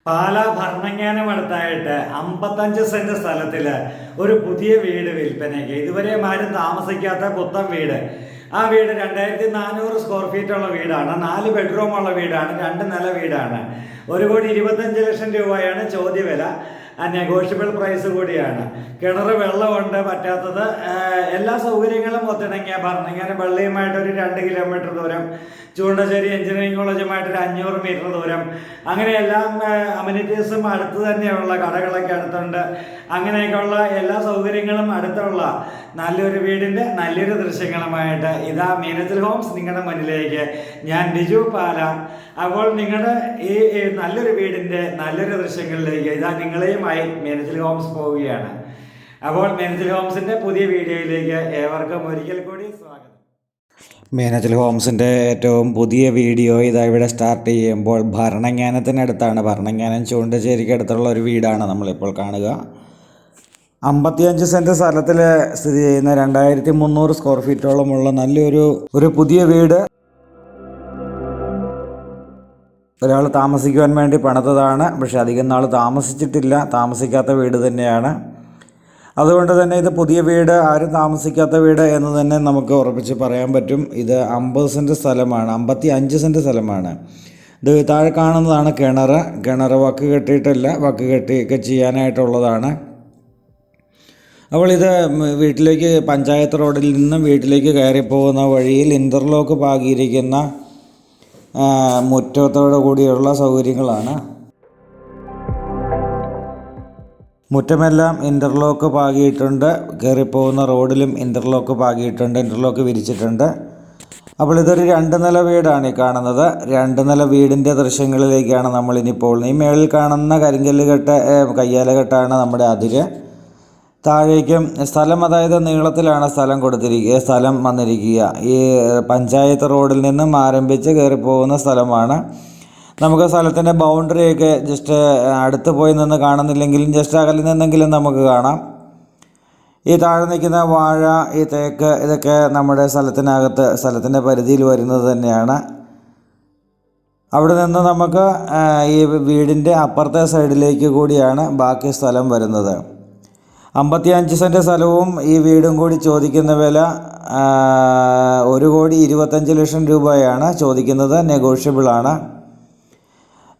പാലാ ഭരണങ്ങാനം അടുത്തായിട്ട് 55 സെന്റ് സ്ഥലത്തില് ഒരു പുതിയ വീട് വിൽപ്പനയ്ക്ക്. ഇതുവരെ ആരും താമസിക്കാത്ത പുത്തൻ വീട്. ആ വീട് 2400 സ്ക്വയർ ഫീറ്റ് ഉള്ള വീടാണ്. 4 ബെഡ്റൂം ഉള്ള വീടാണ്. 2 നില വീടാണ്. 1,25,00,000 രൂപയാണ് ചോദ്യവില. നെഗോഷ്യബിൾ പ്രൈസ് കൂടിയാണ്. കിണർ വെള്ളമുണ്ട്. പറ്റാത്തത് എല്ലാ സൗകര്യങ്ങളും ഒത്തിണങ്ങിയ ഭരണങ്ങാനം പള്ളിയുമായിട്ട് ഒരു 2 കിലോമീറ്റർ ദൂരം, ചൂണ്ടശ്ശേരി എഞ്ചിനീയറിംഗ് കോളേജുമായിട്ട് ഒരു 500 മീറ്റർ ദൂരം, അങ്ങനെ എല്ലാം അമ്യൂണിറ്റീസും അടുത്ത് തന്നെയുള്ള കടകളൊക്കെ അടുത്തുണ്ട്. അങ്ങനെയൊക്കെയുള്ള എല്ലാ സൗകര്യങ്ങളും അടുത്തുള്ള നല്ലൊരു വീടിൻ്റെ നല്ലൊരു ദൃശ്യങ്ങളുമായിട്ട് ഇതാ മീനച്ചിൽ ഹോംസ് നിങ്ങളുടെ മുന്നിലേക്ക് ഞാൻ ബിജു പാല. അപ്പോൾ നിങ്ങളുടെ ഈ നല്ലൊരു വീടിൻ്റെ നല്ലൊരു ദൃശ്യങ്ങളിലേക്ക് ഇതാ നിങ്ങളെയുമായി മീനച്ചിൽ ഹോംസ് പോവുകയാണ്. അപ്പോൾ മീനച്ചിൽ ഹോംസിൻ്റെ പുതിയ വീഡിയോയിലേക്ക് ഏവർക്കും ഒരിക്കൽ കൂടി സ്വാഗതം. മീനച്ചിൽ ഹോംസിൻ്റെ ഏറ്റവും പുതിയ വീഡിയോ ഇതാ ഇവിടെ സ്റ്റാർട്ട് ചെയ്യുമ്പോൾ ഭരണങ്ങാനത്തിനടുത്താണ്. ഭരണങ്ങാനം ചൂണ്ടശ്ശേരിക്ക് അടുത്തുള്ള ഒരു വീടാണ് നമ്മളിപ്പോൾ കാണുക. 55 സെൻറ്റ് സ്ഥലത്തിൽ സ്ഥിതി ചെയ്യുന്ന 2300 സ്ക്വയർ ഫീറ്റോളമുള്ള നല്ലൊരു പുതിയ വീട് ഒരാൾ താമസിക്കുവാൻ വേണ്ടി പണിതതാണ്. പക്ഷെ അധികം നാൾ താമസിച്ചിട്ടില്ല. താമസിക്കാത്ത വീട് തന്നെയാണ്. അതുകൊണ്ട് തന്നെ ഇത് പുതിയ വീട്, ആരും താമസിക്കാത്ത വീട് എന്ന് തന്നെ നമുക്ക് ഉറപ്പിച്ച് പറയാൻ പറ്റും. ഇത് 50 സെൻറ്റ് സ്ഥലമാണ്. 55 സെൻറ്റ് സ്ഥലമാണ്. ഇത് താഴെ കാണുന്നതാണ് കിണർ വക്ക് കെട്ടിയിട്ടില്ല. വക്ക് കെട്ടിയൊക്കെ ചെയ്യാനായിട്ടുള്ളതാണ്. അപ്പോൾ ഇത് വീട്ടിലേക്ക് പഞ്ചായത്ത് റോഡിൽ നിന്നും വീട്ടിലേക്ക് കയറിപ്പോകുന്ന വഴിയിൽ ഇൻ്റർലോക്ക് പാകിയിരിക്കുന്ന മുറ്റത്തോടു കൂടിയുള്ള സൗകര്യങ്ങളാണ്. മുറ്റമെല്ലാം ഇൻ്റർലോക്ക് പാകിയിട്ടുണ്ട്. കയറിപ്പോകുന്ന റോഡിലും ഇൻ്റർലോക്ക് പാകിയിട്ടുണ്ട്. ഇൻ്റർലോക്ക് വിരിച്ചിട്ടുണ്ട്. അപ്പോൾ ഇതൊരു 2 നില വീടാണ് ഈ കാണുന്നത്. 2 നില വീടിൻ്റെ ദൃശ്യങ്ങളിലേക്കാണ് നമ്മളിനി പോകുന്നത്. ഈ മേളിൽ കാണുന്ന കരിങ്കല്ല് കെട്ട്, കയ്യാല കെട്ടാണ് നമ്മുടെ അതിര്. താഴേക്കും സ്ഥലം, അതായത് നീളത്തിലാണ് സ്ഥലം വന്നിരിക്കുക. ഈ പഞ്ചായത്ത് റോഡിൽ നിന്നും ആരംഭിച്ച് കയറിപ്പോകുന്ന സ്ഥലമാണ്. നമുക്ക് സ്ഥലത്തിൻ്റെ ബൗണ്ടറിയൊക്കെ ജസ്റ്റ് അടുത്ത് പോയി നിന്ന് കാണുന്നില്ലെങ്കിലും ജസ്റ്റ് അകലിൽ നിന്നെങ്കിലും നമുക്ക് കാണാം. ഈ താഴെ നിൽക്കുന്ന വാഴ, ഈ തേക്ക്, ഇതൊക്കെ നമ്മുടെ സ്ഥലത്തിൻ്റെ പരിധിയിൽ വരുന്നത് തന്നെയാണ്. അവിടെ നിന്ന് നമുക്ക് ഈ വീടിൻ്റെ അപ്പുറത്തെ സൈഡിലേക്ക് കൂടിയാണ് ബാക്കി സ്ഥലം വരുന്നത്. 55 സെൻറ്റ് സ്ഥലവും ഈ വീടും കൂടി ചോദിക്കുന്ന വില 1,25,00,000 രൂപയാണ് ചോദിക്കുന്നത്. നെഗോഷ്യബിളാണ്.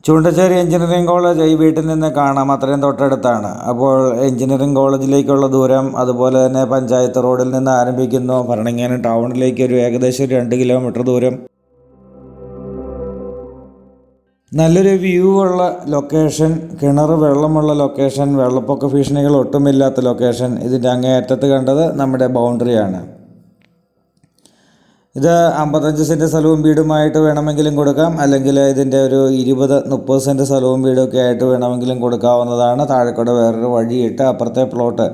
ചൂണ്ടശ്ശേരി എഞ്ചിനീയറിംഗ് കോളേജ് ഈ വീട്ടിൽ നിന്ന് കാണാം. അത്രയും തൊട്ടടുത്താണ്. അപ്പോൾ എഞ്ചിനീയറിംഗ് കോളേജിലേക്കുള്ള ദൂരം, അതുപോലെ തന്നെ പഞ്ചായത്ത് റോഡിൽ നിന്ന് ആരംഭിക്കുന്നു. ഭരണങ്ങാനം ടൗണിലേക്ക് ഒരു ഏകദേശം 2 കിലോമീറ്റർ ദൂരം. നല്ലൊരു വ്യൂ ഉള്ള ലൊക്കേഷൻ, കിണർ വെള്ളമുള്ള ലൊക്കേഷൻ, വെള്ളപ്പൊക്ക ഭീഷണികൾ ഒട്ടുമില്ലാത്ത ലൊക്കേഷൻ. ഇതിൻ്റെ അങ്ങേയറ്റത്ത് കണ്ടത് നമ്മുടെ ബൗണ്ടറിയാണ്. ഇത് 55 സെൻറ്റ് സ്ഥലവും വീടുമായിട്ട് വേണമെങ്കിലും കൊടുക്കാം, അല്ലെങ്കിൽ ഇതിൻ്റെ ഒരു 20-30 സെൻറ്റ് സ്ഥലവും വീടൊക്കെ ആയിട്ട് വേണമെങ്കിലും കൊടുക്കാവുന്നതാണ്. താഴെക്കൂടെ വേറൊരു വഴിയിട്ട് അപ്പുറത്തെ പ്ലോട്ട്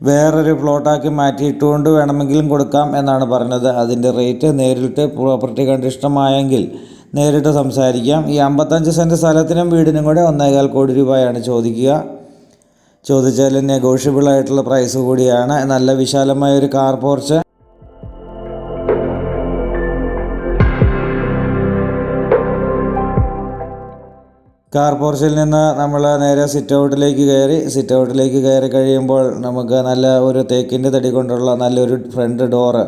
വേറൊരു പ്ലോട്ടാക്കി മാറ്റിയിട്ടുകൊണ്ട് വേണമെങ്കിലും കൊടുക്കാം എന്നാണ് പറഞ്ഞത്. അതിൻ്റെ റേറ്റ് നേരിട്ട് പ്രോപ്പർട്ടി കണ്ട് ഇഷ്ടമായെങ്കിൽ നേരിട്ട് സംസാരിക്കാം. ഈ 55 സെൻറ്റ് സ്ഥലത്തിനും വീടിനും കൂടെ 1,4 കോടി രൂപയാണ് ചോദിച്ചാൽ നെഗോഷ്യബിൾ ആയിട്ടുള്ള പ്രൈസ് കൂടിയാണ്. നല്ല വിശാലമായൊരു കാർ പോർച്ച്, കാർ പോർച്ചിൽ നിന്ന് നമ്മൾ നേരെ സിറ്റ് ഔട്ടിലേക്ക് കയറി കഴിയുമ്പോൾ നമുക്ക് നല്ല ഒരു തേക്കിൻ്റെ തടി കൊണ്ടുള്ള നല്ലൊരു ഫ്രണ്ട് ഡോറ്.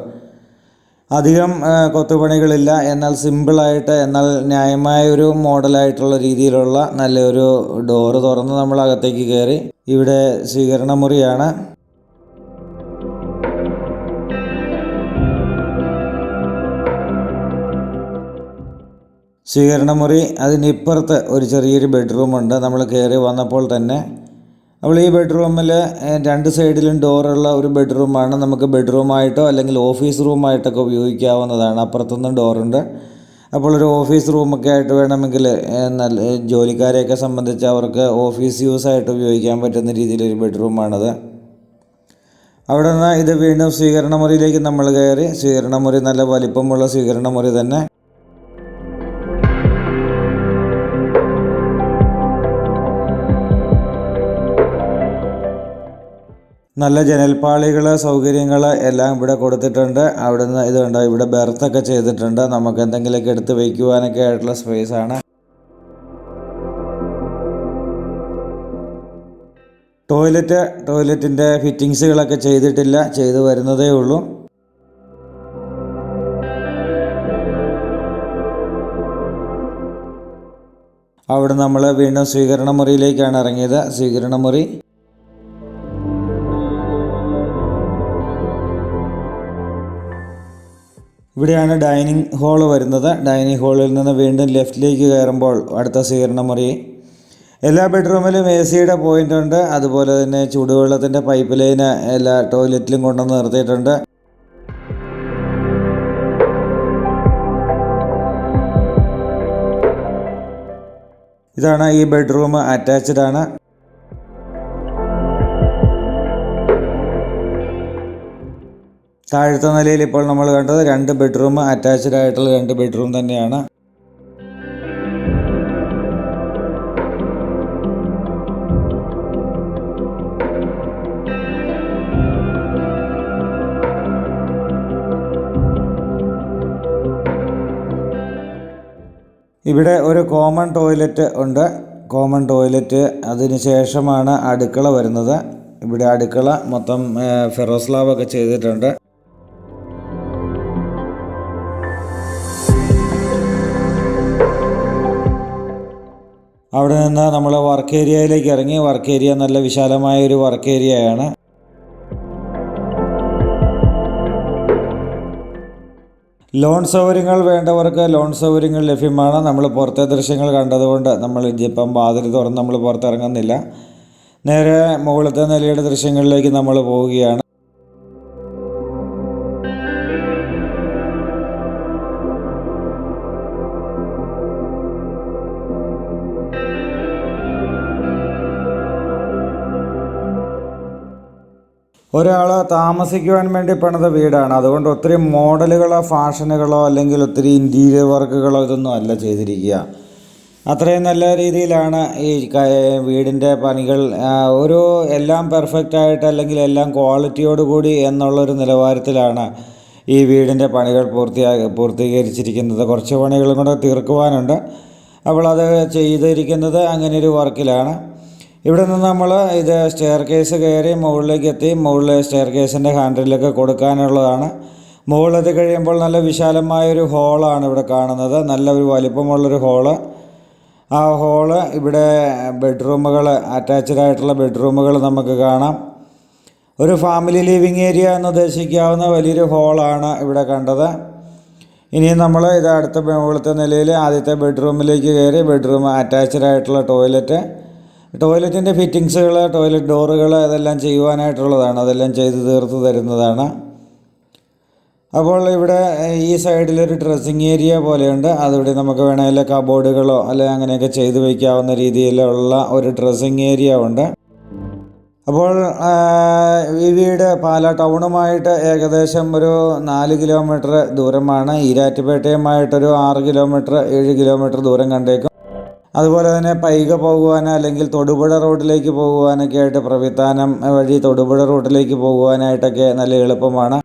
അധികം കൊത്തുപണികളില്ല, എന്നാൽ സിമ്പിളായിട്ട്, എന്നാൽ ന്യായമായൊരു മോഡലായിട്ടുള്ള രീതിയിലുള്ള നല്ലൊരു ഡോറ് തുറന്ന് നമ്മൾ അകത്തേക്ക് കയറി. ഇവിടെ സ്വീകരണ മുറിയാണ്. സ്വീകരണമുറി, അതിനിപ്പുറത്ത് ഒരു ചെറിയൊരു ബെഡ്റൂമുണ്ട് നമ്മൾ കയറി വന്നപ്പോൾ തന്നെ. അപ്പോൾ ഈ ബെഡ്റൂമിൽ 2 സൈഡിലും ഡോറുള്ള ഒരു ബെഡ്റൂമാണ്. നമുക്ക് ബെഡ്റൂമായിട്ടോ അല്ലെങ്കിൽ ഓഫീസ് റൂമായിട്ടൊക്കെ ഉപയോഗിക്കാവുന്നതാണ്. അപ്പുറത്തൊന്നും ഡോറുണ്ട്. അപ്പോൾ ഒരു ഓഫീസ് റൂമൊക്കെ ആയിട്ട് വേണമെങ്കിൽ, നല്ല ജോലിക്കാരെയൊക്കെ സംബന്ധിച്ച് അവർക്ക് ഓഫീസ് യൂസായിട്ട് ഉപയോഗിക്കാൻ പറ്റുന്ന രീതിയിലൊരു ബെഡ്റൂമാണത്. അവിടെ നിന്ന് ഇത് വീണ്ടും സ്വീകരണമുറിയിലേക്ക് നമ്മൾ കയറി. സ്വീകരണമുറി നല്ല വലിപ്പമുള്ള സ്വീകരണമുറി തന്നെ. നല്ല ജനൽപ്പാളികൾ, സൗകര്യങ്ങൾ എല്ലാം ഇവിടെ കൊടുത്തിട്ടുണ്ട്. അവിടെ നിന്ന് ഇതുണ്ട്, ഇവിടെ ബെർത്തൊക്കെ ചെയ്തിട്ടുണ്ട്. നമുക്ക് എന്തെങ്കിലുമൊക്കെ എടുത്ത് വയ്ക്കുവാനൊക്കെ ആയിട്ടുള്ള സ്പേസാണ്. ടോയ്ലറ്റിൻ്റെ ഫിറ്റിങ്സുകളൊക്കെ ചെയ്തിട്ടില്ല, ചെയ്തു വരുന്നതേ ഉള്ളൂ. അവിടെ നമ്മൾ വീണ്ടും സ്വീകരണ മുറിയിലേക്കാണ് ഇറങ്ങിയത്. സ്വീകരണ മുറി ഇവിടെയാണ് ഡൈനിങ് ഹാള് വരുന്നത്. ഡൈനിങ് ഹാളിൽ നിന്ന് വീണ്ടും ലെഫ്റ്റിലേക്ക് കയറുമ്പോൾ അടുത്ത സ്വീകരണ മുറി. എല്ലാ ബെഡ്റൂമിലും AC-യുടെ പോയിൻ്റ് ഉണ്ട്. അതുപോലെ തന്നെ ചൂടുവെള്ളത്തിൻ്റെ പൈപ്പ് ലൈന് എല്ലാ ടോയ്ലറ്റിലും കൊണ്ടുവന്ന് നിർത്തിയിട്ടുണ്ട്. ഇതാണ് ഈ ബെഡ്റൂം, അറ്റാച്ച്ഡ് ആണ്. താഴത്തെ നിലയിൽ ഇപ്പോൾ നമ്മൾ കണ്ടത് 2 ബെഡ്റൂം, അറ്റാച്ച്ഡ് ആയിട്ടുള്ള 2 ബെഡ്റൂം തന്നെയാണ്. ഇവിടെ ഒരു കോമൺ ടോയ്ലറ്റ് ഉണ്ട്. കോമൺ ടോയ്ലറ്റ് അതിന് ശേഷമാണ് അടുക്കള വരുന്നത്. ഇവിടെ അടുക്കള മൊത്തം ഫെറോസ്ലാബൊക്കെ ചെയ്തിട്ടുണ്ട്. അവിടെ നിന്ന് നമ്മൾ വർക്ക് ഏരിയയിലേക്ക് ഇറങ്ങി. വർക്ക് ഏരിയ നല്ല വിശാലമായ ഒരു വർക്ക് ഏരിയയാണ്. ലോൺ സൗകര്യങ്ങൾ വേണ്ടവർക്ക് ലോൺ സൗകര്യങ്ങൾ ലഭ്യമാണ്. നമ്മൾ പുറത്തെ ദൃശ്യങ്ങൾ കണ്ടതുകൊണ്ട് നമ്മൾ ഇപ്പം വാതിൽ തുറന്ന് നമ്മൾ പുറത്തിറങ്ങുന്നില്ല. നേരെ മുകളിലത്തെ നിലയുടെ ദൃശ്യങ്ങളിലേക്ക് നമ്മൾ പോവുകയാണ്. ഒരാൾ താമസിക്കുവാൻ വേണ്ടി പണിത വീടാണ്. അതുകൊണ്ട് ഒത്തിരി മോഡലുകളോ ഫാഷനുകളോ അല്ലെങ്കിൽ ഒത്തിരി ഇൻറ്റീരിയർ വർക്കുകളോ ഇതൊന്നും അല്ല ചെയ്തിരിക്കുക. അത്രയും നല്ല രീതിയിലാണ് ഈ വീടിൻ്റെ പണികൾ. ഒരു എല്ലാം പെർഫെക്റ്റായിട്ട് അല്ലെങ്കിൽ എല്ലാം ക്വാളിറ്റിയോടുകൂടി എന്നുള്ളൊരു നിലവാരത്തിലാണ് ഈ വീടിൻ്റെ പണികൾ പൂർത്തീകരിച്ചിരിക്കുന്നത്. കുറച്ച് പണികളും കൂടെ തീർക്കുവാനുണ്ട്. അപ്പോൾ അത് ചെയ്തിരിക്കുന്നത് അങ്ങനെ ഒരു വർക്കിലാണ്. ഇവിടെ നിന്ന് നമ്മൾ ഇത് സ്റ്റെയർ കേസ് കയറി മുകളിലേക്ക് എത്തി. മുകളിൽ സ്റ്റെയർ കേസിൻ്റെ ഹാൻഡിലൊക്കെ കൊടുക്കാനുള്ളതാണ്. മുകളിലെത്തി കഴിയുമ്പോൾ നല്ല വിശാലമായൊരു ഹോളാണ് ഇവിടെ കാണുന്നത്. നല്ല ഒരു വലിപ്പമുള്ളൊരു ഹോള്. ആ ഹോള് ഇവിടെ ബെഡ്റൂമുകൾ, അറ്റാച്ച്ഡ് ആയിട്ടുള്ള ബെഡ്റൂമുകൾ നമുക്ക് കാണാം. ഒരു ഫാമിലി ലിവിങ് ഏരിയ എന്ന് ഉദ്ദേശിക്കാവുന്ന വലിയൊരു ഹോളാണ് ഇവിടെ കണ്ടത്. ഇനി നമ്മൾ ഇത് അടുത്ത മുകളിലത്തെ നിലയിൽ ആദ്യത്തെ ബെഡ്റൂമിലേക്ക് കയറി. ബെഡ്റൂം അറ്റാച്ച്ഡ് ആയിട്ടുള്ള ടോയ്ലറ്റിൻ്റെ ഫിറ്റിങ്സുകൾ, ടോയ്ലറ്റ് ഡോറുകൾ അതെല്ലാം ചെയ്യുവാനായിട്ടുള്ളതാണ്. അതെല്ലാം ചെയ്ത് തീർത്ത് തരുന്നതാണ്. അപ്പോൾ ഇവിടെ ഈ സൈഡിലൊരു ഡ്രസ്സിങ് ഏരിയ പോലെയുണ്ട്. അതിവിടെ നമുക്ക് വേണമെങ്കിൽ കബോർഡുകളോ അല്ലെങ്കിൽ അങ്ങനെയൊക്കെ ചെയ്ത് വയ്ക്കാവുന്ന രീതിയിലുള്ള ഒരു ഡ്രസ്സിങ് ഏരിയ ഉണ്ട്. അപ്പോൾ ഈ വീട് പാലാ ടൗണുമായിട്ട് ഏകദേശം ഒരു 4 കിലോമീറ്റർ ദൂരമാണ്. ഈരാറ്റുപേട്ടയുമായിട്ടൊരു 6 കിലോമീറ്റർ 7 കിലോമീറ്റർ ദൂരം കണ്ടേക്കും. അതുപോലെ തന്നെ പൈക പോകുവാൻ അല്ലെങ്കിൽ തൊടുപുഴ റോഡിലേക്ക് പോകുവാനൊക്കെ ആയിട്ട് പ്രവിത്താനം വഴി തൊടുപുഴ റോഡിലേക്ക് പോകുവാനായിട്ടൊക്കെ നല്ല എളുപ്പമാണ്.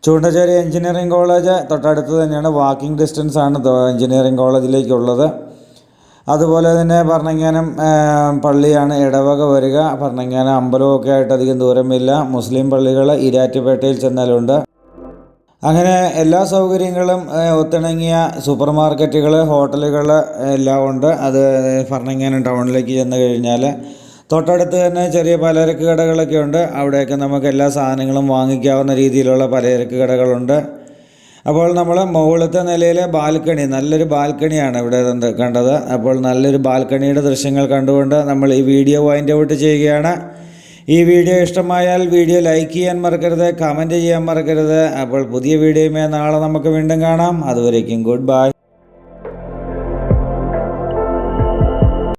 ചൂണ്ടച്ചേരി എഞ്ചിനീയറിംഗ് കോളേജ് തൊട്ടടുത്ത് തന്നെയാണ്. വാക്കിംഗ് ഡിസ്റ്റൻസ് ആണ് എഞ്ചിനീയറിംഗ് കോളേജിലേക്കുള്ളത്. അതുപോലെ തന്നെ ഭരണങ്ങാനം പള്ളിയാണ് ഇടവക വരിക. ഭരണങ്ങാനം അമ്പലമൊക്കെ ആയിട്ട് അധികം ദൂരമില്ല. മുസ്ലിം പള്ളികൾ ഈരാറ്റുപേട്ടയിൽ ചെന്നാലുണ്ട്. അങ്ങനെ എല്ലാ സൗകര്യങ്ങളും ഒത്തിണങ്ങിയ സൂപ്പർ മാർക്കറ്റുകൾ, ഹോട്ടലുകൾ എല്ലാം ഉണ്ട്. അത് ഭരണങ്ങാനം ടൗണിലേക്ക് ചെന്ന് കഴിഞ്ഞാൽ തൊട്ടടുത്ത് തന്നെ ചെറിയ പലചരക്ക് കടകളൊക്കെ ഉണ്ട്. അവിടെയൊക്കെ നമുക്ക് എല്ലാ സാധനങ്ങളും വാങ്ങിക്കാവുന്ന രീതിയിലുള്ള പലചരക്ക് കടകളുണ്ട്. അപ്പോൾ നമ്മൾ മുകളിലത്തെ നിലയിലെ ബാൽക്കണി, നല്ലൊരു ബാൽക്കണിയാണ് ഇവിടെ കണ്ടത്. അപ്പോൾ നല്ലൊരു ബാൽക്കണിയുടെ ദൃശ്യങ്ങൾ കണ്ടുകൊണ്ട് നമ്മൾ ഈ വീഡിയോ വൈൻഡ് ഔട്ട് ചെയ്യുകയാണ്. ഈ വീഡിയോ ഇഷ്ടമായാൽ വീഡിയോ ലൈക്ക് ചെയ്യാൻ മറക്കരുത്, കമൻറ്റ് ചെയ്യാൻ മറക്കരുത്. അപ്പോൾ പുതിയ വീഡിയോയുമായി നാളെ നമുക്ക് വീണ്ടും കാണാം. അതുവരേക്കും ഗുഡ് ബൈ.